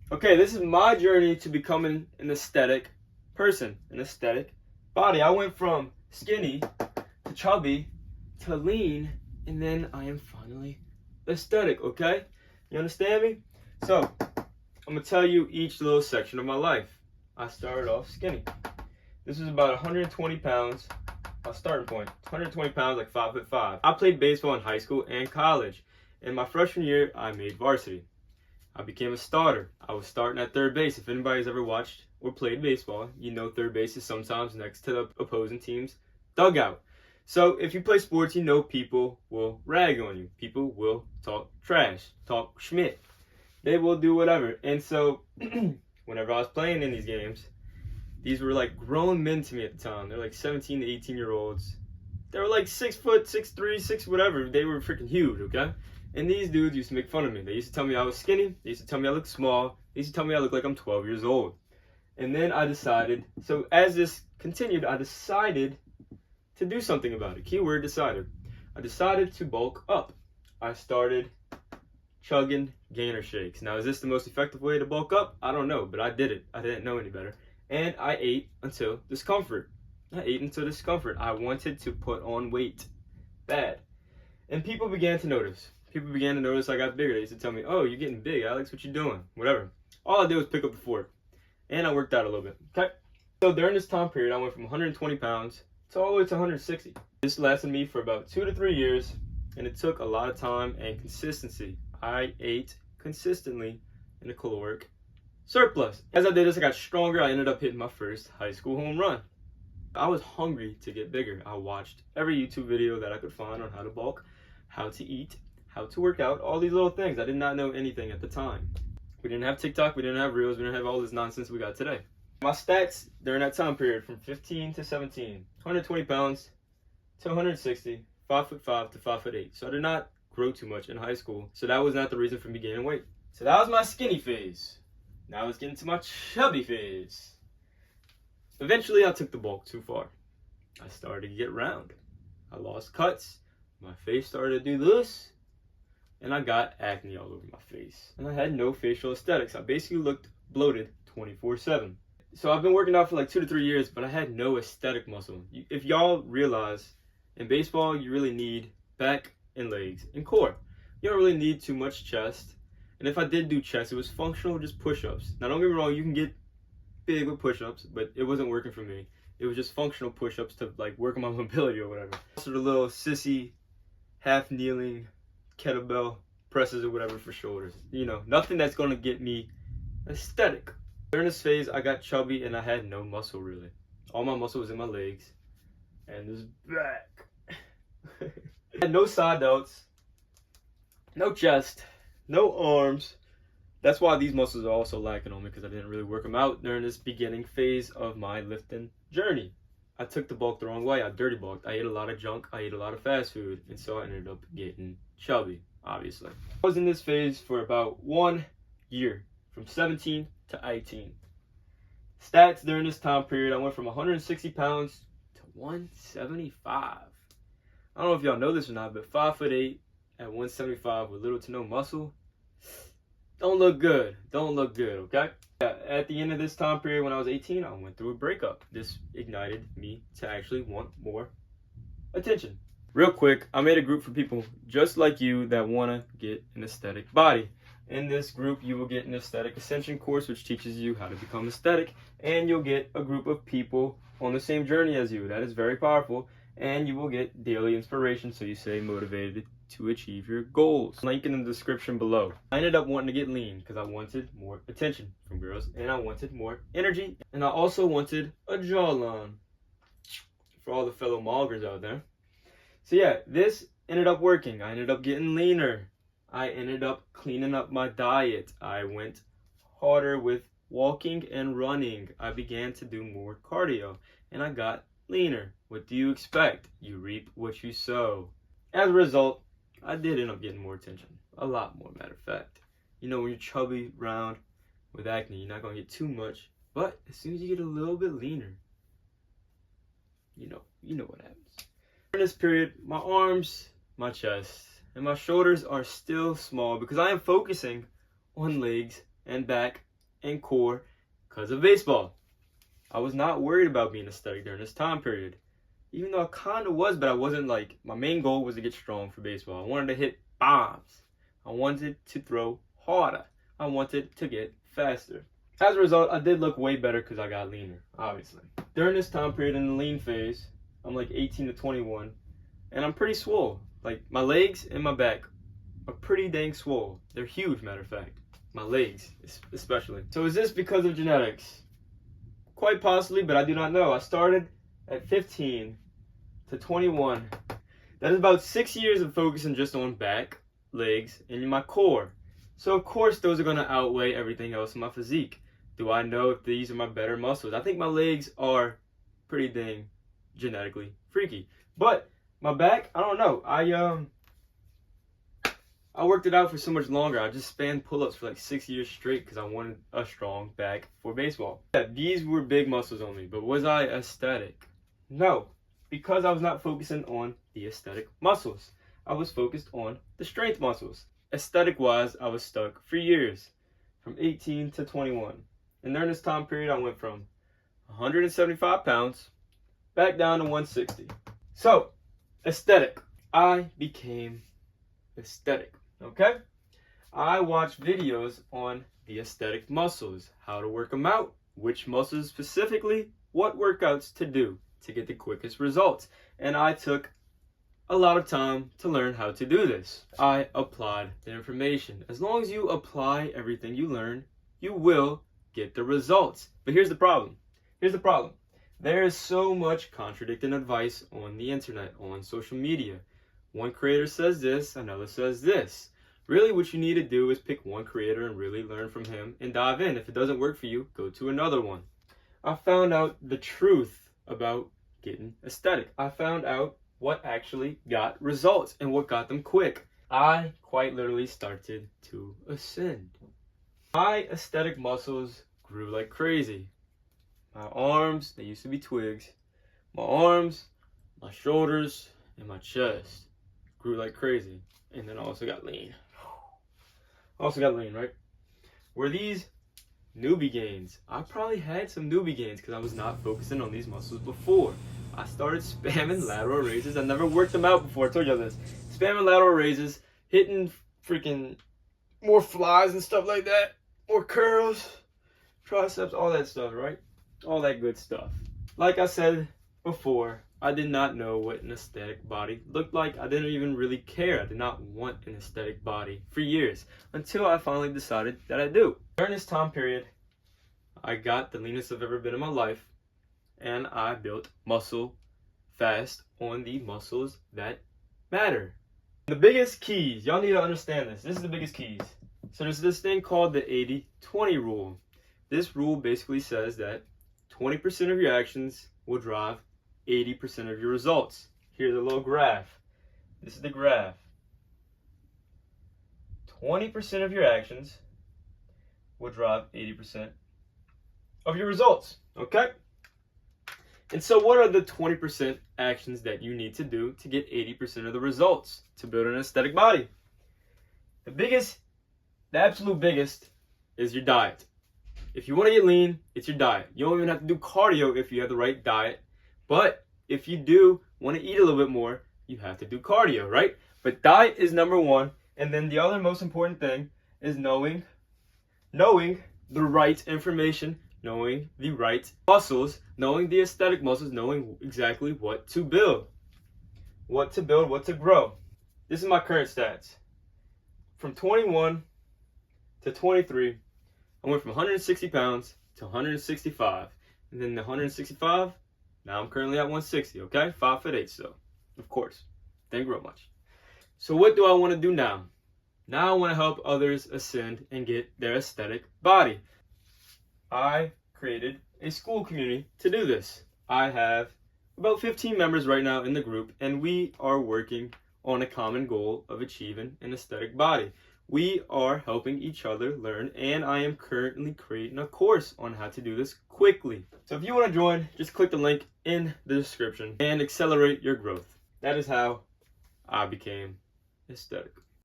Okay, this is my journey to becoming an aesthetic person, an aesthetic body. I went from skinny to chubby to lean, and then I am finally aesthetic, okay? You understand me? So, I'm gonna tell you each little section of my life. I started off skinny. This was about 120 pounds, my starting point. 120 pounds, like 5'5". I played baseball in high school and college. In my freshman year, I made varsity. I became a starter. I was starting at third base. If anybody's ever watched or played baseball, you know third base is sometimes next to the opposing team's dugout. So if you play sports, you know people will rag on you. People will talk trash, talk schmidt. They will do whatever. And so whenever I was playing in these games, these were like grown men to me at the time. They're like 17 to 18-year-olds. They were like 6 foot, 6'3", 6 whatever. They were freaking huge, okay? And these dudes used to make fun of me. They used to tell me I was skinny. They used to tell me I looked small. They used to tell me I looked like I'm 12 years old. And then I decided, so as this continued, I decided to do something about it. Keyword decided. I decided to bulk up. I started chugging gainer shakes. Now, is this the most effective way to bulk up? I don't know, but I did it. I didn't know any better. And I ate until discomfort. I wanted to put on weight. Bad. And people began to notice. People began to notice I got bigger. They used to tell me, "Oh, you're getting big, Alex. What you doing?" Whatever. All I did was pick up the fork. And I worked out a little bit. Okay? So during this time period, I went from 120 pounds to all the way to 160. This lasted me for about 2 to 3 years. And it took a lot of time and consistency. I ate consistently in a caloric surplus. As I did this, I got stronger. I ended up hitting my first high school home run. I was hungry to get bigger. I watched every YouTube video that I could find on how to bulk, how to eat, how to work out, all these little things. I did not know anything at the time. We didn't have TikTok, we didn't have Reels, we didn't have all this nonsense we got today. My stats during that time period from 15 to 17, 120 pounds to 160, 5'5" to 5'8". So I did not grow too much in high school. So that was not the reason for me gaining weight. So that was my skinny phase. Now let's get into my chubby phase. Eventually, I took the bulk too far. I started to get round. I lost cuts. My face started to do this. And I got acne all over my face. And I had no facial aesthetics. I basically looked bloated 24/7. So I've been working out for like 2 to 3 years, but I had no aesthetic muscle. If y'all realize, in baseball, you really need back and legs and core. You don't really need too much chest. And if I did do chest, it was functional, just push-ups. Now, don't get me wrong, you can get big with push-ups, but it wasn't working for me. It was just functional push-ups to like work on my mobility or whatever. Sort of little sissy, half kneeling, kettlebell presses or whatever for shoulders. You know, nothing that's gonna get me aesthetic. During this phase, I got chubby and I had no muscle really. All my muscle was in my legs and this back. I had no side delts, no chest, no arms. That's why these muscles are also lacking on me, because I didn't really work them out during this beginning phase of my lifting journey. I took the bulk the wrong way. I dirty bulked. I ate a lot of junk. I ate a lot of fast food. And so I ended up getting chubby, obviously. I was in this phase for about 1 year, from 17 to 18. Stats during this time period, I went from 160 pounds to 175. I don't know if y'all know this or not, but 5'8" at 175 with little to no muscle. Don't look good. Don't look good, okay? At the end of this time period when I was 18, I went through a breakup. This ignited me to actually want more attention. Real quick, I made a group for people just like you that want to get an aesthetic body. In this group, you will get an aesthetic ascension course, which teaches you how to become aesthetic, and you'll get a group of people on the same journey as you. That is very powerful, and you will get daily inspiration so you stay motivated to achieve your goals. Link in the description below. I ended up wanting to get lean because I wanted more attention from girls, and I wanted more energy, and I also wanted a jawline for all the fellow moggers out there. So yeah, this ended up working. I ended up getting leaner. I ended up cleaning up my diet. I went harder with walking and running. I began to do more cardio, and I got leaner. What do you expect? You reap what you sow. As a result, I did end up getting more attention. A lot more, matter of fact. You know, when you're chubby, round, with acne, you're not going to get too much. But as soon as you get a little bit leaner, you know what happens. During this period, my arms, my chest, and my shoulders are still small because I am focusing on legs and back and core because of baseball. I was not worried about being aesthetic during this time period. Even though I kind of was, but I wasn't like, my main goal was to get strong for baseball. I wanted to hit bombs. I wanted to throw harder. I wanted to get faster. As a result, I did look way better because I got leaner, obviously. During this time period in the lean phase, I'm like 18 to 21, and I'm pretty swole. Like, my legs and my back are pretty dang swole. They're huge, matter of fact. My legs, especially. So is this because of genetics? Quite possibly, but I do not know. I started at 15 to 21. That is about 6 years of focusing just on back, legs, and my core. So of course those are going to outweigh everything else in my physique. Do I know if these are my better muscles? I think my legs are pretty dang genetically freaky. But my back, I don't know. I worked it out for so much longer. I just spanned pull-ups for like 6 years straight because I wanted a strong back for baseball. Yeah, these were big muscles on me, but was I aesthetic? No, because I was not focusing on the aesthetic muscles. I was focused on the strength muscles. Aesthetic-wise, I was stuck for years, from 18 to 21. And during this time period, I went from 175 pounds back down to 160. So, aesthetic. I became aesthetic, okay? I watched videos on the aesthetic muscles, how to work them out, which muscles specifically, what workouts to do to get the quickest results. And I took a lot of time to learn how to do this. I applied the information. As long as you apply everything you learn, you will get the results. But here's the problem. There is so much contradicting advice on the internet, on social media. One creator says this, another says this. Really what you need to do is pick one creator and really learn from him and dive in. If it doesn't work for you, go to another one. I found out the truth about getting aesthetic. I found out what actually got results and what got them quick. I quite literally started to ascend. My aesthetic muscles grew like crazy. My arms, they used to be twigs. My arms, my shoulders, and my chest grew like crazy. And then I also got lean. Right? Were these newbie gains? I probably had some newbie gains because I was not focusing on these muscles before. I started spamming lateral raises. I never worked them out before. I told you this. Spamming lateral raises, hitting freaking more flies and stuff like that. More curls, triceps, all that stuff, right? All that good stuff. Like I said before, I did not know what an aesthetic body looked like. I didn't even really care. I did not want an aesthetic body for years until I finally decided that I do. During this time period, I got the leanest I've ever been in my life, and I built muscle fast on the muscles that matter. The biggest keys, y'all need to understand this. This is the biggest keys. So there's this thing called the 80-20 rule. This rule basically says that 20% of your actions will drive 80% of your results. Here's a little graph. This is the graph. 20% of your actions will drive 80% of your results. Okay? And so what are the 20% actions that you need to do to get 80% of the results to build an aesthetic body? The absolute biggest is your diet. If you want to get lean, it's your diet. You don't even have to do cardio if you have the right diet. But if you do want to eat a little bit more, you have to do cardio, right? But diet is number one. And then the other most important thing is knowing the right information, knowing the right muscles, knowing the aesthetic muscles, knowing exactly what to build, what to grow. This is my current stats. From 21 to 23, I went from 160 pounds to 165. And then the 165, now I'm currently at 160, okay? 5'8", so, of course, didn't grow much. So what do I want to do now? Now I want to help others ascend and get their aesthetic body. I created a school community to do this. I have about 15 members right now in the group, and we are working on a common goal of achieving an aesthetic body. We are helping each other learn, and I am currently creating a course on how to do this quickly. So if you want to join, just click the link in the description and accelerate your growth. That is how I became aesthetic.